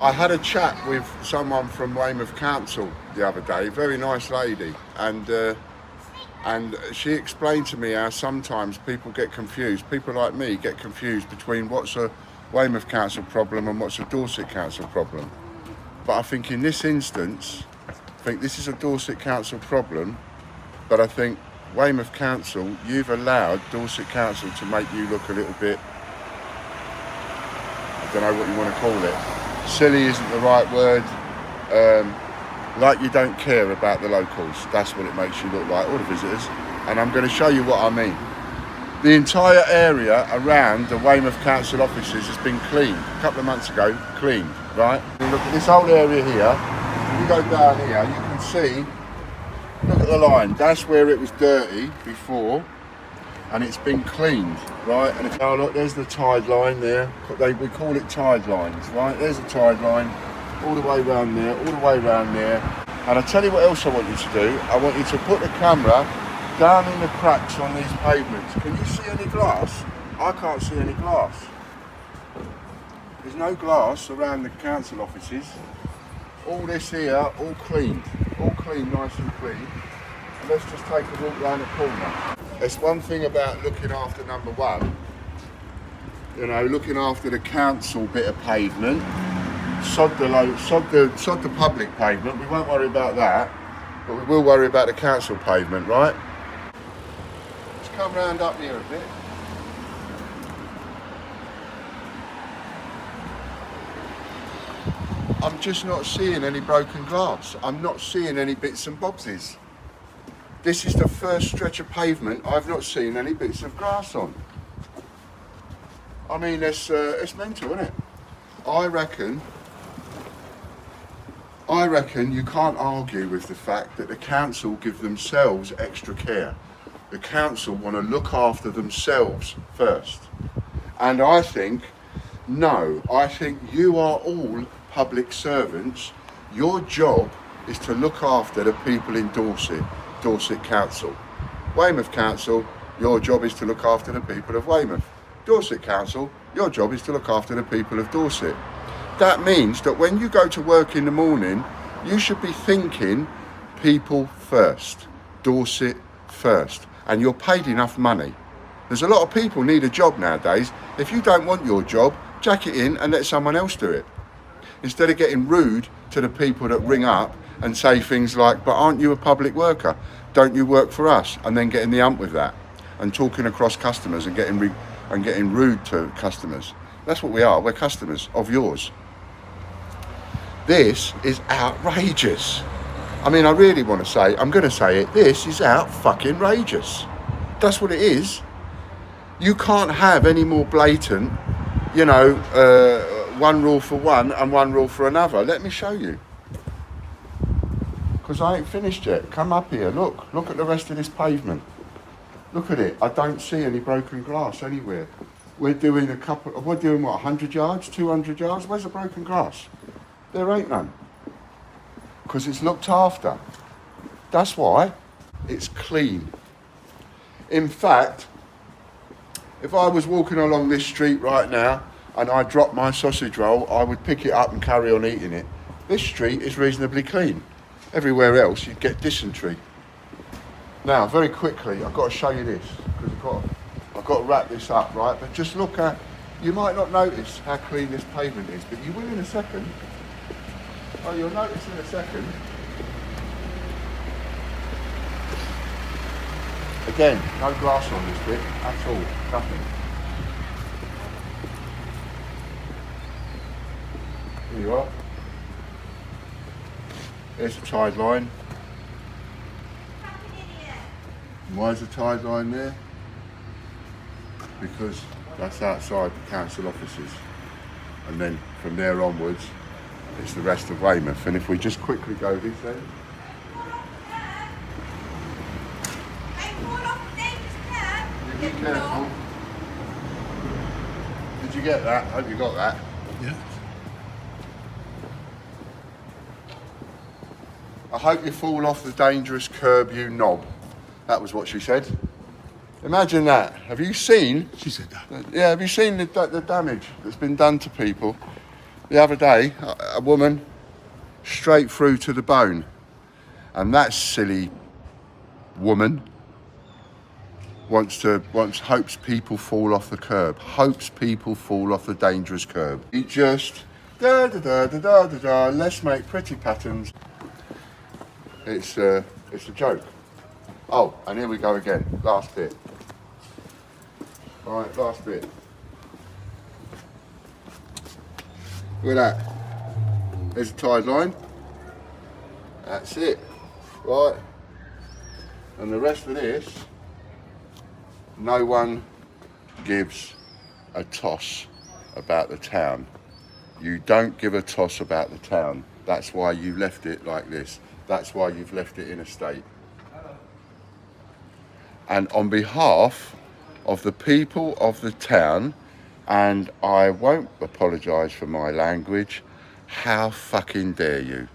I had a chat with someone from Weymouth Council the other day, very nice lady, and she explained to me how sometimes people get confused, people like me get confused between what's a Weymouth Council problem and what's a Dorset Council problem. But I think in this instance, I think this is a Dorset Council problem, but I think Weymouth Council, you've allowed Dorset Council to make you look a little bit, I don't know what you want to call it, silly isn't the right word, like you don't care about the locals. That's what it makes you look like, all the visitors. And I'm going to show you what I mean. The entire area around the Weymouth Council offices has been cleaned, a couple of months ago, cleaned, right? You look at this whole area here, you go down here, you can see, look at the line, that's where it was dirty before, and it's been cleaned, right? And if, oh look, there's the tide line there. We call it tide lines, right? There's the tide line, all the way around there, all the way around there. And I tell you what else I want you to do. I want you to put the camera down in the cracks on these pavements. Can you see any glass? I can't see any glass. There's no glass around the council offices. All this here, all clean, nice and clean. And let's just take a walk round the corner. There's one thing about looking after number one, you know, looking after the council bit of pavement, sod the public pavement, we won't worry about that, but we will worry about the council pavement, right? Let's come round up here a bit. I'm just not seeing any broken glass. I'm not seeing any bits and bobsies. This is the first stretch of pavement I've not seen any bits of grass on. I mean, it's mental, isn't it? I reckon you can't argue with the fact that the council give themselves extra care. The council want to look after themselves first. And I think you are all public servants. Your job is to look after the people in Dorset Council. Weymouth Council, your job is to look after the people of Weymouth. Dorset Council, your job is to look after the people of Dorset. That means that when you go to work in the morning, you should be thinking people first, Dorset first, and you're paid enough money. There's a lot of people need a job nowadays. If you don't want your job, jack it in and let someone else do it. Instead of getting rude to the people that ring up and say things like, but aren't you a public worker? Don't you work for us? And then getting the hump with that and talking across customers and getting rude to customers. That's what we are, we're customers of yours. This is outrageous. I mean, I really want to say, I'm going to say it, this is out-fucking-rageous. That's what it is. You can't have any more blatant, you know, one rule for one and one rule for another. Let me show you. Because I ain't finished yet. Come up here, look at the rest of this pavement. Look at it, I don't see any broken glass anywhere. We're doing what, 100 yards, 200 yards? Where's the broken glass? There ain't none. Because it's looked after. That's why it's clean. In fact, if I was walking along this street right now and I dropped my sausage roll, I would pick it up and carry on eating it. This street is reasonably clean. Everywhere else you'd get dysentery. Now, very quickly, I've got to show you this, because I've got to wrap this up, right? But just look at, you might not notice how clean this pavement is, but you will in a second. Oh, you'll notice in a second. Again, no glass on this bit at all, nothing. Here you are. There's the tide line. And why is the tide line there? Because that's outside the council offices. And then from there onwards, it's the rest of Weymouth. And if we just quickly go this end. Be careful. Did you get that? I hope you got that. Yeah. I hope you fall off the dangerous curb, you knob. That was what she said. Imagine that. Have you seen? She said that. Yeah, have you seen the damage that's been done to people? The other day, a woman, straight through to the bone. And that silly woman hopes people fall off the curb. Hopes people fall off the dangerous curb. He just, da da da da da da da, let's make pretty patterns. It's a joke. Oh, and here we go again, last bit. All right, last bit. Look at that. There's a tide line. That's it. Right. And the rest of this, no one gives a toss about the town. You don't give a toss about the town. That's why you left it like this. That's why you've left it in a state. And on behalf of the people of the town, and I won't apologise for my language, how fucking dare you?